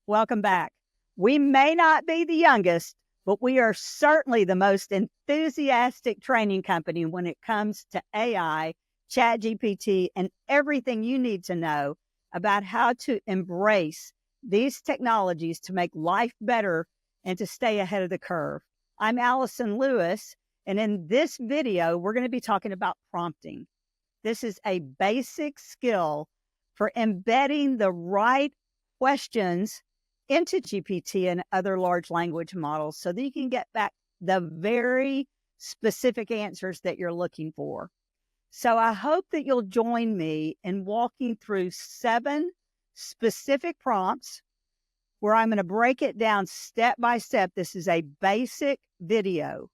Welcome back. We may not be the youngest, but we are certainly the most enthusiastic training company when it comes to AI, ChatGPT, and everything you need to know about how to embrace these technologies to make life better and to stay ahead of the curve. I'm Allison Lewis, and in this video, we're going to be talking about prompting. This is a basic skill for embedding the right questions into GPT and other large language models so that you can get back the very specific answers that you're looking for. So I hope that you'll join me in walking through 7 specific prompts where I'm going to break it down step by step. This is a basic video,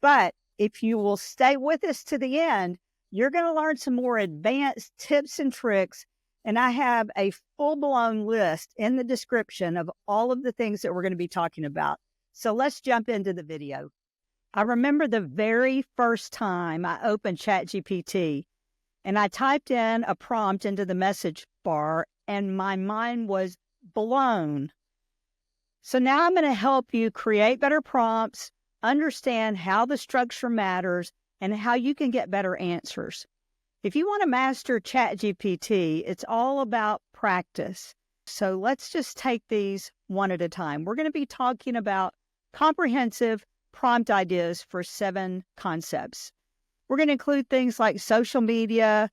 but if you will stay with us to the end, you're going to learn some more advanced tips and tricks. And I have a full-blown list in the description of all of the things that we're going to be talking about. So let's jump into the video. I remember the very first time I opened ChatGPT and I typed in a prompt into the message bar and my mind was blown. So now I'm going to help you create better prompts, understand how the structure matters, and how you can get better answers. If you want to master ChatGPT, it's all about practice. So let's just take these one at a time. We're going to be talking about comprehensive prompt ideas for 7 concepts. We're going to include things like social media,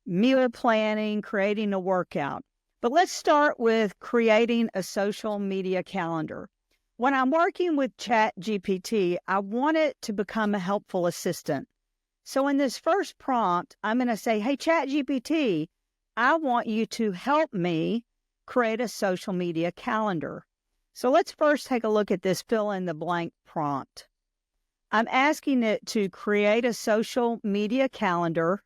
meal planning, creating a workout. But let's start with creating a social media calendar. When I'm working with ChatGPT, I want it to become a helpful assistant. So in this first prompt, I'm going to say, hey, ChatGPT, I want you to help me create a social media calendar. So let's first take a look at this fill in the blank prompt. I'm asking it to create a social media calendar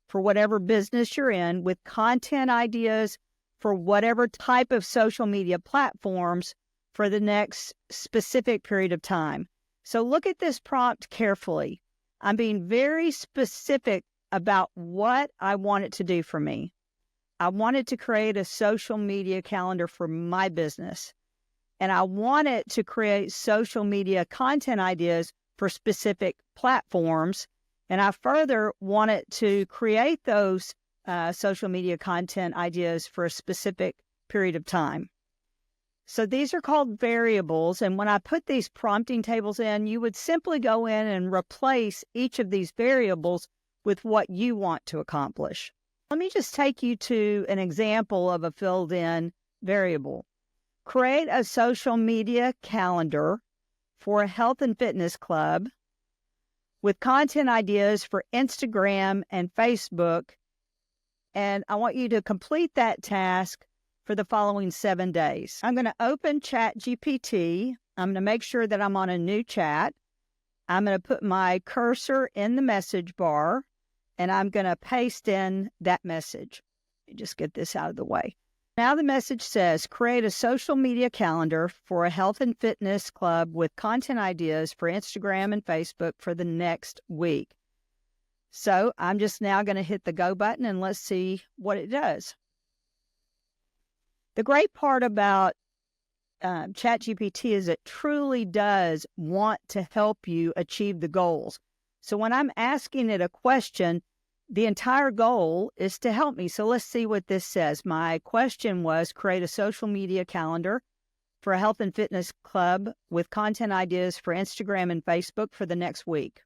for whatever business you're in with content ideas for whatever type of social media platforms for the next specific period of time. So look at this prompt carefully. I'm being very specific about what I want it to do for me. I want it to create a social media calendar for my business. And I want it to create social media content ideas for specific platforms. And I further want it to create those social media content ideas for a specific period of time. So these are called variables, and when I put these prompting tables in, you would simply go in and replace each of these variables with what you want to accomplish. Let me just take you to an example of a filled-in variable. Create a social media calendar for a health and fitness club with content ideas for Instagram and Facebook, and I want you to complete that task for the following 7 days. I'm going to open ChatGPT. I'm going to make sure that I'm on a new chat. I'm going to put my cursor in the message bar, and I'm going to paste in that message. Let me just get this out of the way. Now the message says, create a social media calendar for a health and fitness club with content ideas for Instagram and Facebook for the next week. So I'm just now going to hit the go button and let's see what it does. The great part about ChatGPT is it truly does want to help you achieve the goals. So when I'm asking it a question, the entire goal is to help me. So let's see what this says. My question was create a social media calendar for a health and fitness club with content ideas for Instagram and Facebook for the next week.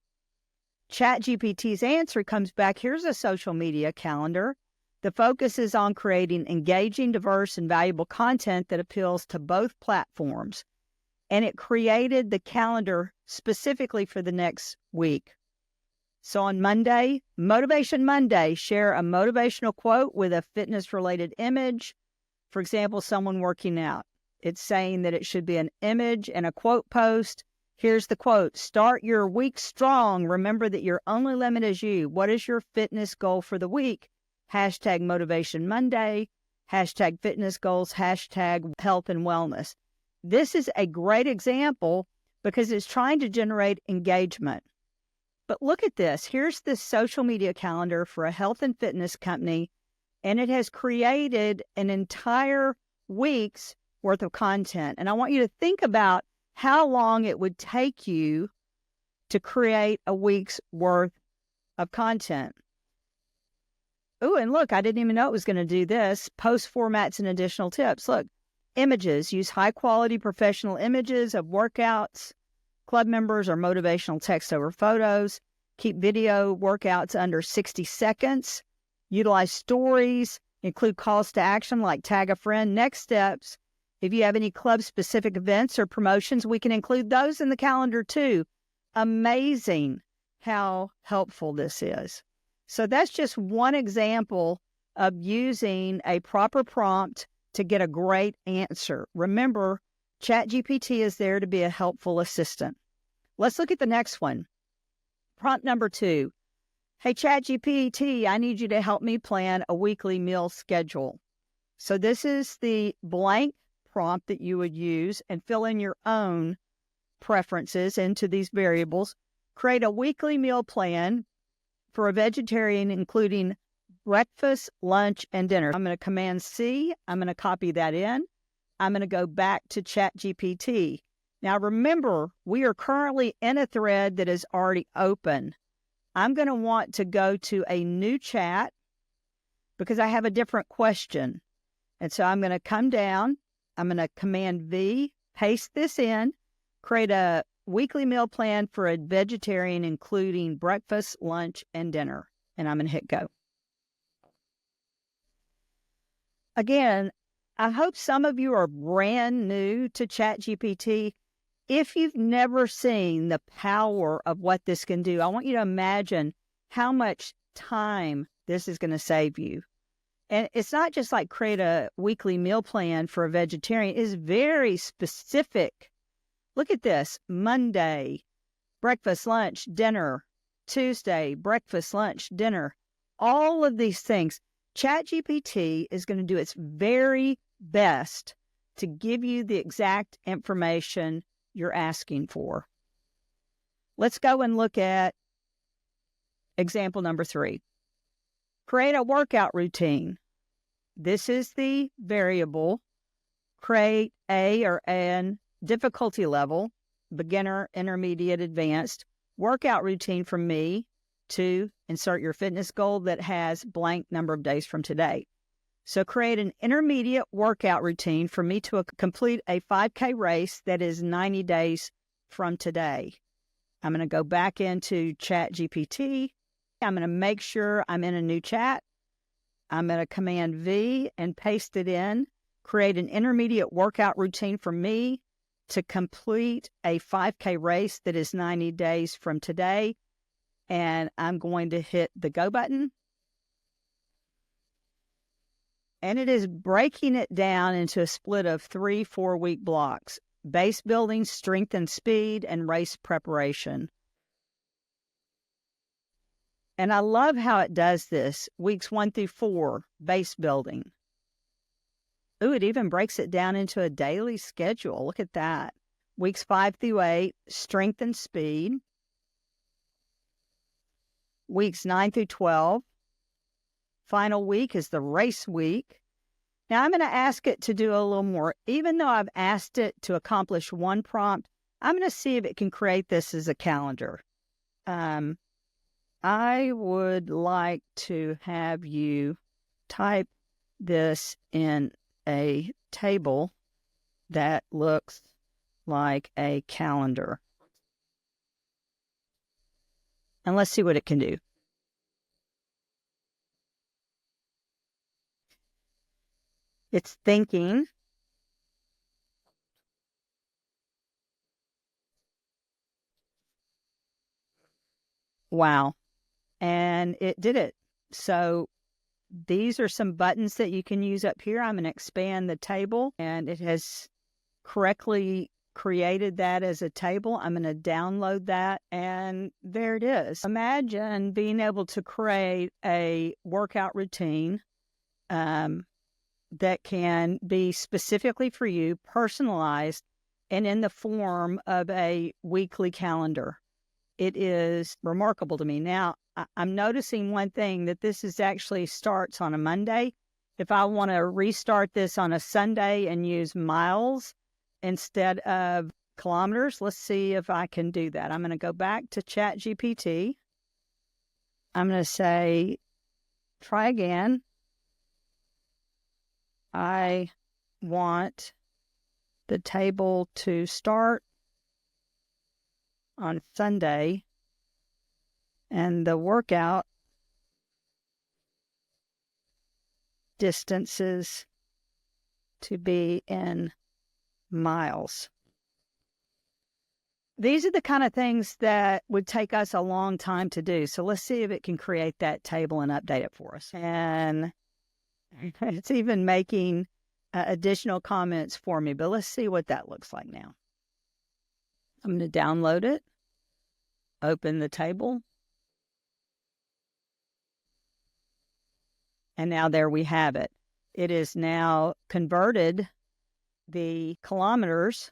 ChatGPT's answer comes back, here's a social media calendar. The focus is on creating engaging, diverse, and valuable content that appeals to both platforms. And it created the calendar specifically for the next week. So on Monday, Motivation Monday, share a motivational quote with a fitness-related image. For example, someone working out. It's saying that it should be an image and a quote post. Here's the quote. Start your week strong. Remember that your only limit is you. What is your fitness goal for the week? Hashtag Motivation Monday, hashtag fitness goals, hashtag health and wellness. This is a great example because it's trying to generate engagement. But look at this. Here's this social media calendar for a health and fitness company, and it has created an entire week's worth of content. And I want you to think about how long it would take you to create a week's worth of content. Oh, and look, I didn't even know it was going to do this. Post formats and additional tips. Look, images. Use high-quality professional images of workouts, club members, or motivational text over photos. Keep video workouts under 60 seconds. Utilize stories. Include calls to action like tag a friend. Next steps. If you have any club-specific events or promotions, we can include those in the calendar too. Amazing how helpful this is. So that's just one example of using a proper prompt to get a great answer. Remember, ChatGPT is there to be a helpful assistant. Let's look at the next one. Prompt number 2. Hey, ChatGPT, I need you to help me plan a weekly meal schedule. So this is the blank prompt that you would use and fill in your own preferences into these variables. Create a weekly meal plan for a vegetarian, including breakfast, lunch, and dinner. I'm going to Command C. I'm going to copy that in. I'm going to go back to ChatGPT. Now, remember, we are currently in a thread that is already open. I'm going to want to go to a new chat because I have a different question. And so I'm going to come down. I'm going to Command V, paste this in, create a weekly meal plan for a vegetarian, including breakfast, lunch, and dinner. And I'm going to hit go. Again, I hope some of you are brand new to ChatGPT. If you've never seen the power of what this can do, I want you to imagine how much time this is going to save you. And it's not just like create a weekly meal plan for a vegetarian. It's very specific. Look at this. Monday, breakfast, lunch, dinner. Tuesday, breakfast, lunch, dinner. All of these things. ChatGPT is going to do its very best to give you the exact information you're asking for. Let's go and look at example number 3. Create a workout routine. This is the variable. Create a or an difficulty level, beginner, intermediate, advanced, workout routine from me to insert your fitness goal that has blank number of days from today. So create an intermediate workout routine for me to complete a 5K race that is 90 days from today. I'm going to go back into ChatGPT. I'm going to make sure I'm in a new chat. I'm going to Command V and paste it in. Create an intermediate workout routine for me to complete a 5K race that is 90 days from today. And I'm going to hit the go button. And it is breaking it down into a split of 3 4-week blocks: base building, strength and speed, and race preparation. And I love how it does this. Weeks 1 through 4, base building. Ooh, it even breaks it down into a daily schedule. Look at that. Weeks 5 through 8, strength and speed. Weeks 9 through 12. Final week is the race week. Now I'm going to ask it to do a little more. Even though I've asked it to accomplish one prompt, I'm going to see if it can create this as a calendar. I would like to have you type this in a table that looks like a calendar. And let's see what it can do. It's thinking. Wow. And it did it. So these are some buttons that you can use up here. I'm going to expand the table, and it has correctly created that as a table. I'm going to download that, and there it is. Imagine being able to create a workout routine that can be specifically for you, personalized, and in the form of a weekly calendar. It is remarkable to me. Now, I'm noticing one thing, that this is actually starts on a Monday. if I want to restart this on a Sunday and use miles instead of kilometers, let's see if I can do that. I'm going to go back to ChatGPT. I'm going to say, try again. I want the table to start on Sunday and the workout distances to be in miles. These are the kind of things that would take us a long time to do. So let's see if it can create that table and update it for us. And it's even making additional comments for me, but let's see what that looks like now. I'm going to download it, open the table. And now there we have it. It is now converted the kilometers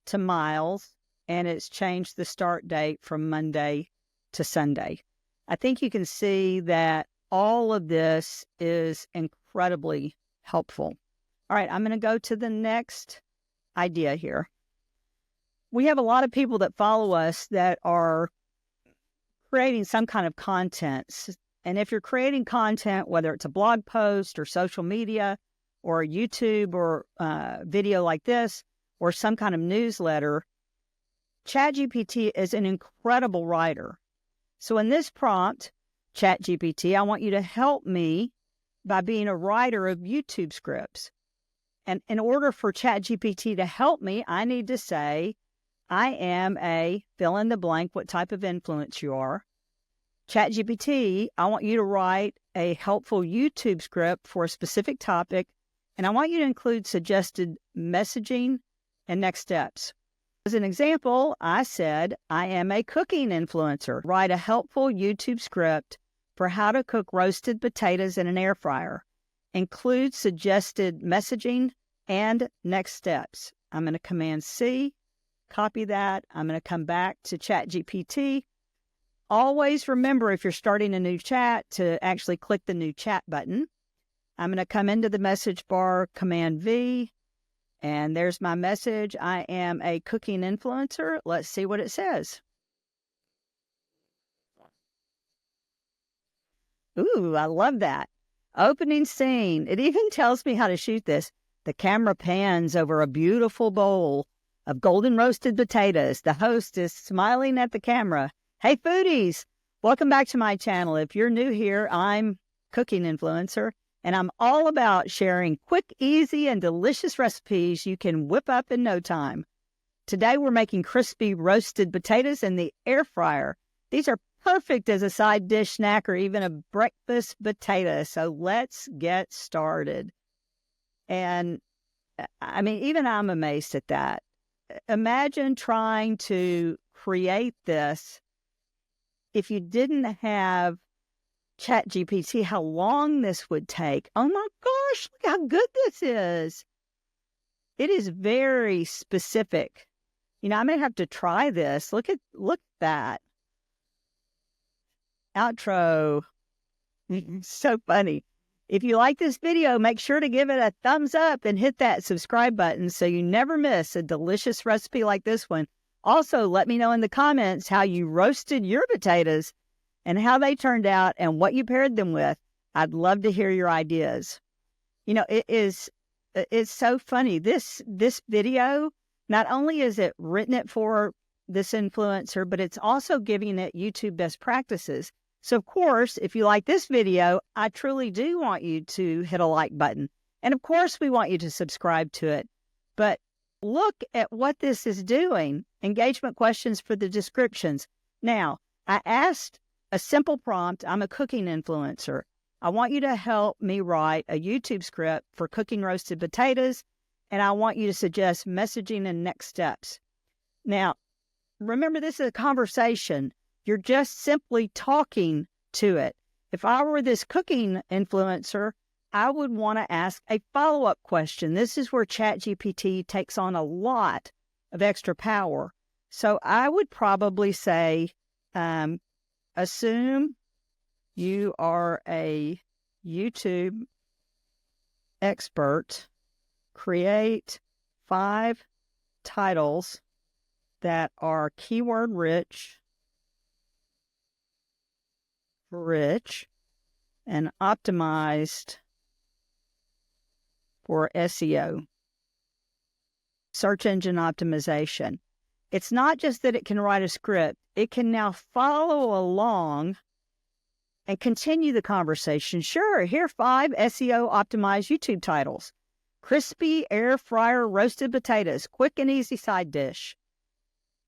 to miles, and it's changed the start date from Monday to Sunday. I think you can see that all of this is incredibly helpful. All right, I'm going to go to the next idea here. We have a lot of people that follow us that are creating some kind of content. And if you're creating content, whether it's a blog post or social media or YouTube or video like this or some kind of newsletter, ChatGPT is an incredible writer. So in this prompt, ChatGPT, I want you to help me by being a writer of YouTube scripts. And in order for ChatGPT to help me, I need to say, I am a fill in the blank, what type of influence you are. ChatGPT, I want you to write a helpful YouTube script for a specific topic, and I want you to include suggested messaging and next steps. As an example, I said, I am a cooking influencer. Write a helpful YouTube script for how to cook roasted potatoes in an air fryer. Include suggested messaging and next steps. I'm going to Command C, copy that. I'm going to come back to ChatGPT. Always remember, if you're starting a new chat, to actually click the new chat button. I'm going to come into the message bar, Command V, and there's my message. I am a cooking influencer. Let's see what it says. Ooh, I love that. Opening scene. It even tells me how to shoot this. The camera pans over a beautiful bowl of golden roasted potatoes. The host is smiling at the camera. Hey, foodies, welcome back to my channel. If you're new here, I'm Cooking Influencer, and I'm all about sharing quick, easy, and delicious recipes you can whip up in no time. Today, we're making crispy roasted potatoes in the air fryer. These are perfect as a side dish snack or even a breakfast potato. So let's get started. And I mean, even I'm amazed at that. Imagine trying to create this if you didn't have ChatGPT, how long this would take. Oh my gosh, look how good this is. It is very specific. You know, I may have to try this. Look at that. Outro. So funny. If you like this video, make sure to give it a thumbs up and hit that subscribe button so you never miss a delicious recipe like this one. Also, let me know in the comments how you roasted your potatoes and how they turned out and what you paired them with. I'd love to hear your ideas. You know, it's so funny. This video, not only is it written it for this influencer, but it's also giving it YouTube best practices. So, of course, if you like this video, I truly do want you to hit a like button. And, of course, we want you to subscribe to it. But look at what this is doing. Engagement questions for the descriptions. Now, I asked a simple prompt. I'm a cooking influencer. I want you to help me write a YouTube script for cooking roasted potatoes, and I want you to suggest messaging and next steps. Now, remember, this is a conversation. You're just simply talking to it. If I were this cooking influencer, I would want to ask a follow-up question. This is where ChatGPT takes on a lot of extra power. So I would probably say, assume you are a YouTube expert, create 5 titles that are keyword rich, and optimized for SEO, search engine optimization. It's not just that it can write a script, it can now follow along and continue the conversation. Sure, here are 5 SEO optimized YouTube titles. Crispy air fryer roasted potatoes, quick and easy side dish.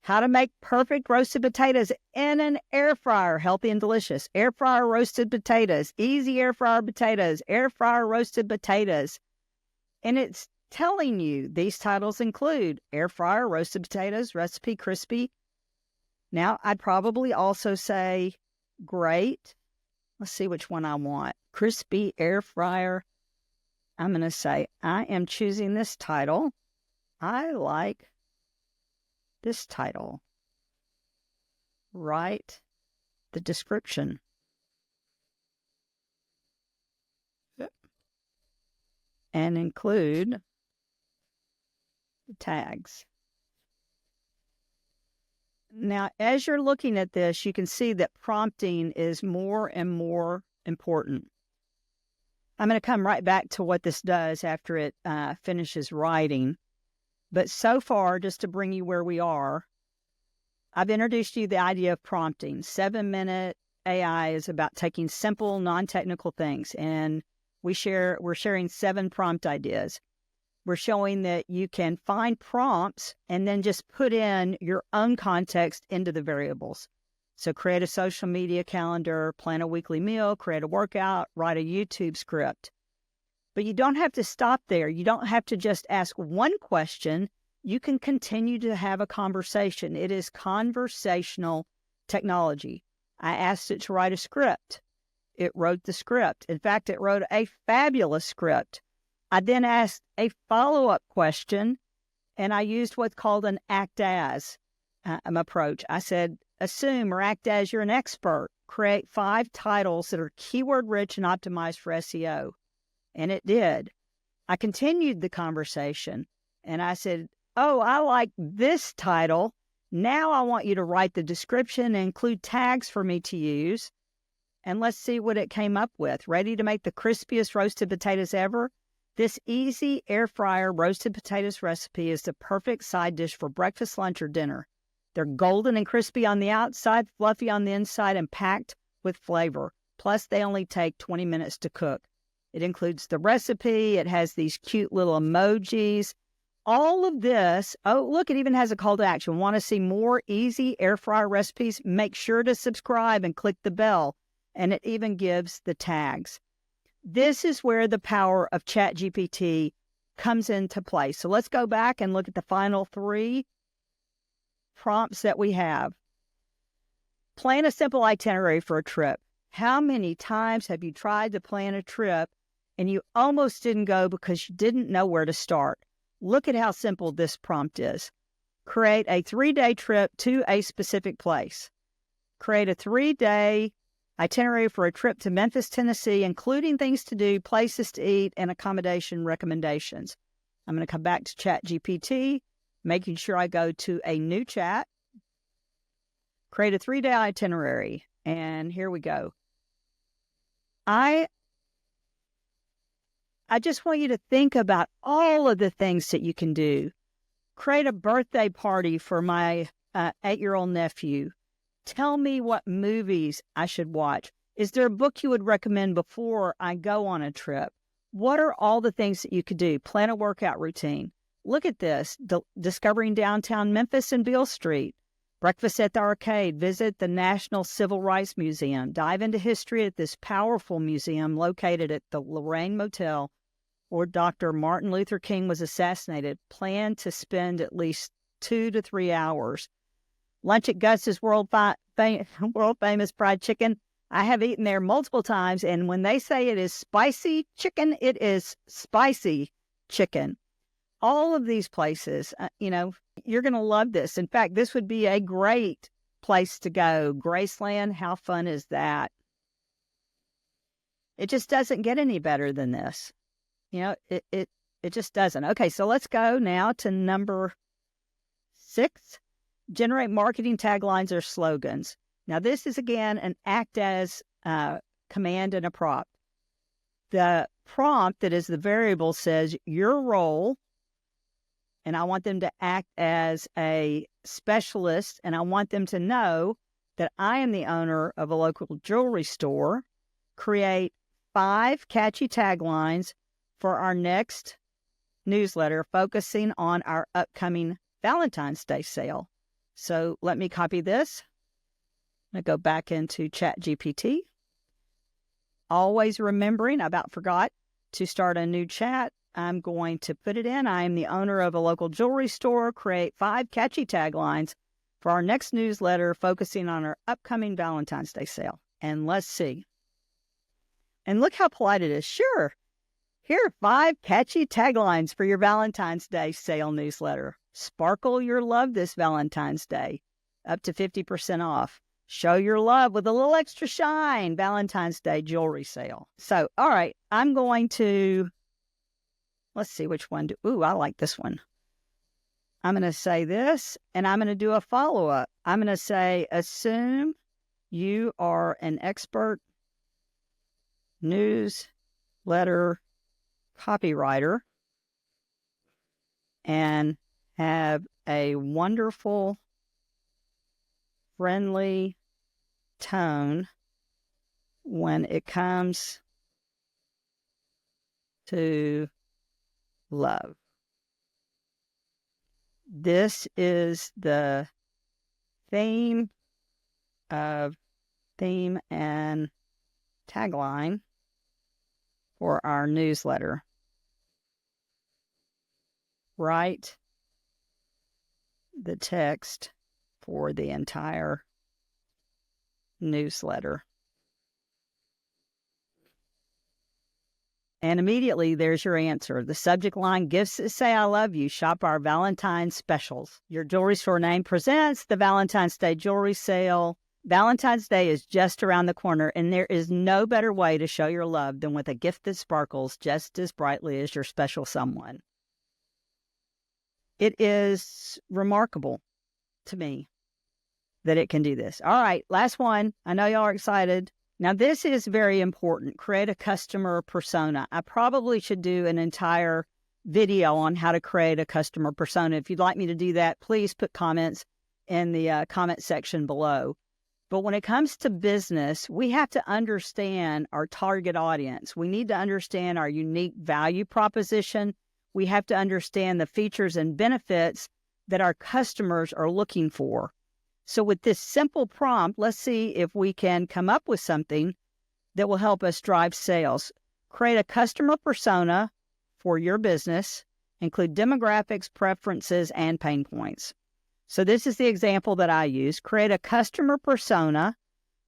How to make perfect roasted potatoes in an air fryer, healthy and delicious. Air fryer roasted potatoes, easy air fryer potatoes, air fryer roasted potatoes. And it's telling you these titles include air fryer roasted potatoes, recipe crispy. Now, I'd probably also say great. Let's see which one I want. Crispy air fryer. I'm going to say I am choosing this title. I like this title. Write the description. And include the tags. Now, as you're looking at this, you can see that prompting is more and more important. I'm going to come right back to what this does after it finishes writing. But so far, just to bring you where we are, I've introduced you the idea of prompting. 7-minute AI is about taking simple, non-technical things, and we're sharing 7 prompt ideas. We're showing that you can find prompts and then just put in your own context into the variables. So create a social media calendar, plan a weekly meal, create a workout, write a YouTube script. But you don't have to stop there. You don't have to just ask one question. You can continue to have a conversation. It is conversational technology. I asked it to write a script. It wrote the script. In fact, it wrote a fabulous script. I then asked a follow-up question, and I used what's called an act as approach. I said, assume or act as you're an expert. Create 5 titles that are keyword rich and optimized for SEO. And it did. I continued the conversation, and I said, oh, I like this title. Now I want you to write the description and include tags for me to use. And let's see what it came up with. Ready to make the crispiest roasted potatoes ever? This easy air fryer roasted potatoes recipe is the perfect side dish for breakfast, lunch, or dinner. They're golden and crispy on the outside, fluffy on the inside, and packed with flavor. Plus, they only take 20 minutes to cook. It includes the recipe. It has these cute little emojis. All of this, oh, look, it even has a call to action. Want to see more easy air fryer recipes? Make sure to subscribe and click the bell. And it even gives the tags. This is where the power of ChatGPT comes into play. So let's go back and look at the final 3 prompts that we have. Plan a simple itinerary for a trip. How many times have you tried to plan a trip and you almost didn't go because you didn't know where to start? Look at how simple this prompt is. Create a 3-day trip to a specific place. Create a 3-day itinerary for a trip to Memphis, Tennessee, including things to do, places to eat, and accommodation recommendations. I'm going to come back to ChatGPT, making sure I go to a new chat. Create a 3-day itinerary. And here we go. I just want you to think about all of the things that you can do. Create a birthday party for my 8-year-old nephew. Tell me what movies I should watch. Is there a book you would recommend before I go on a trip? What are all the things that you could do? Plan a workout routine. Look at this. Discovering downtown Memphis and Beale Street. Breakfast at the arcade. Visit the National Civil Rights Museum. Dive into history at this powerful museum located at the Lorraine Motel where Dr. Martin Luther King was assassinated. Plan to spend at least 2 to 3 hours. Lunch at Gus's world famous fried chicken. I have eaten there multiple times, and when they say it is spicy chicken, it is spicy chicken. All of these places, you're going to love this. In fact, this would be a great place to go. Graceland, how fun is that? It just doesn't get any better than this. It just doesn't. Okay, so let's go now to number 6. Generate marketing taglines or slogans. Now, this is again an act as command and a prompt. The prompt, that is the variable, says your role, and I want them to act as a specialist, and I want them to know that I am the owner of a local jewelry store. Create 5 catchy taglines for our next newsletter focusing on our upcoming Valentine's Day sale. So let me copy this. I'm going to go back into ChatGPT. Always remembering, I about forgot to start a new chat. I'm going to put it in. I am the owner of a local jewelry store. Create 5 catchy taglines for our next newsletter focusing on our upcoming Valentine's Day sale. And let's see. And look how polite it is. Sure. Here are 5 catchy taglines for your Valentine's Day sale newsletter. Sparkle your love this Valentine's Day. Up to 50% off. Show your love with a little extra shine. Valentine's Day jewelry sale. So, all right, I'm going to, let's see which one. Ooh, I like this one. I'm going to say this, and I'm going to do a follow-up. I'm going to say, assume you are an expert newsletter copywriter and have a wonderful, friendly tone when it comes to love. This is the theme and tagline for our newsletter. Write the text for the entire newsletter. And immediately there's your answer. The subject line, gifts that say I love you. Shop our Valentine's specials. Your jewelry store name presents the Valentine's Day jewelry sale. Valentine's Day is just around the corner, and there is no better way to show your love than with a gift that sparkles just as brightly as your special someone. It is remarkable to me that it can do this. All right, last one. I know y'all are excited. Now, this is very important. Create a customer persona. I probably should do an entire video on how to create a customer persona. If you'd like me to do that, please put comments in the comment section below. But when it comes to business, we have to understand our target audience. We need to understand our unique value proposition. We have to understand the features and benefits that our customers are looking for. So with this simple prompt, let's see if we can come up with something that will help us drive sales. Create a customer persona for your business. Include demographics, preferences, and pain points. So this is the example that I use. Create a customer persona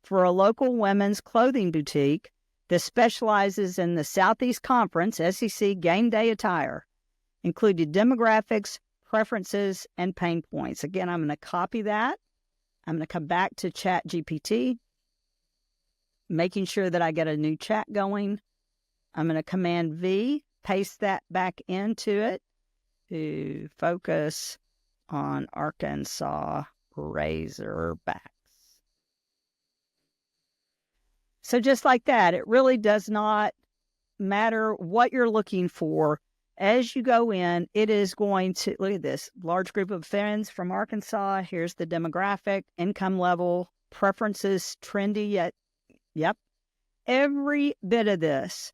for a local women's clothing boutique that specializes in the Southeast Conference, SEC game day attire. Include your demographics, preferences, and pain points. Again, I'm going to copy that. I'm going to come back to ChatGPT, making sure that I get a new chat going. I'm going to Command V, paste that back into it to focus on Arkansas Razorbacks. So just like that, it really does not matter what you're looking for. As you go in, it is going to, look at this, large group of friends from Arkansas. Here's the demographic, income level, preferences, trendy yet, yep, every bit of this.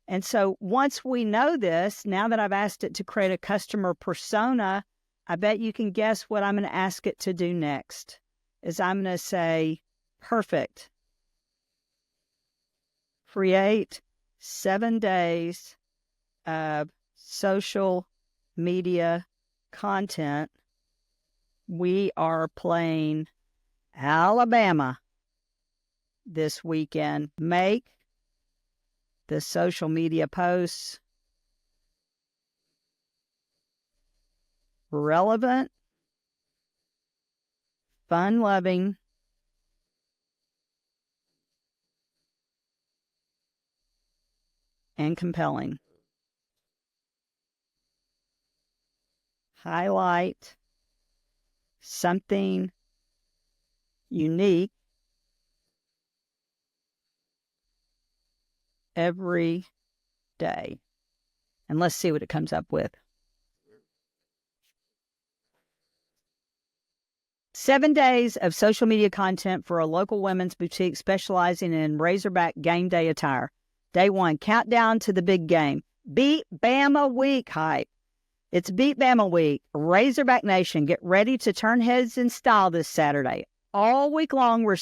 And so once we know this, now that I've asked it to create a customer persona, I bet you can guess what I'm going to ask it to do next. Is I'm going to say, perfect. Create 7 days of social media content. We are playing Alabama this weekend. Make the social media posts relevant, fun-loving, and compelling. highlight something unique every day. And let's see what it comes up with. 7 days of social media content for a local women's boutique specializing in Razorback game day attire. Day 1, countdown to the big game. Beat Bama Week hype. It's Beat Bama Week. Razorback Nation, get ready to turn heads in style this Saturday. All week long, we're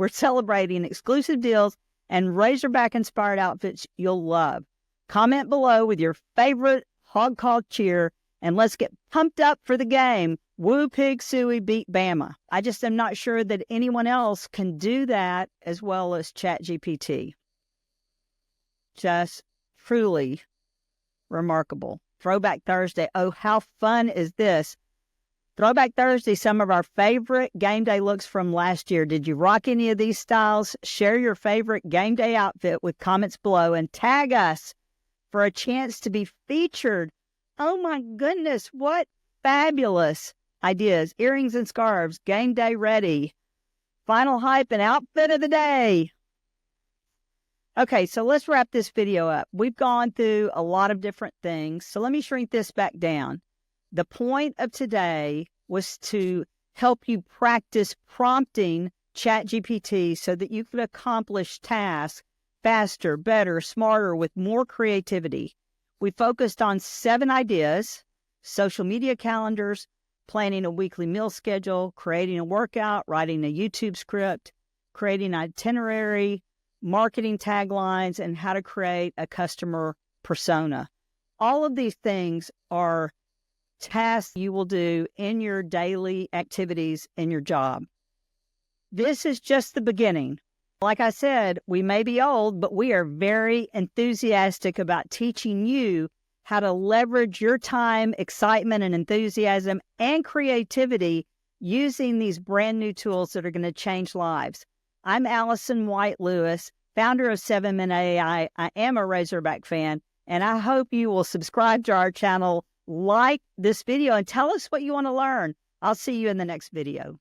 celebrating exclusive deals and Razorback-inspired outfits you'll love. Comment below with your favorite hog call cheer, and let's get pumped up for the game. Woo Pig Suey beat Bama. I just am not sure that anyone else can do that as well as ChatGPT. Just truly remarkable. Throwback Thursday. Oh, how fun is this? Throwback Thursday, some of our favorite game day looks from last year. Did you rock any of these styles? Share your favorite game day outfit with comments below and tag us for a chance to be featured. Oh my goodness, what fabulous ideas. Earrings and scarves, game day ready. Final hype and outfit of the day. Okay, so let's wrap this video up. We've gone through a lot of different things, so let me shrink this back down. The point of today was to help you practice prompting ChatGPT so that you could accomplish tasks faster, better, smarter, with more creativity. We focused on 7 ideas: social media calendars, planning a weekly meal schedule, creating a workout, writing a YouTube script, creating an itinerary, marketing taglines, and how to create a customer persona. All of these things are tasks you will do in your daily activities in your job. This is just the beginning. Like I said, we may be old, but we are very enthusiastic about teaching you how to leverage your time, excitement, and enthusiasm and creativity using these brand new tools that are going to change lives. I'm Allison White Lewis, founder of 7 Minute AI. I am a Razorback fan, and I hope you will subscribe to our channel, like this video, and tell us what you want to learn. I'll see you in the next video.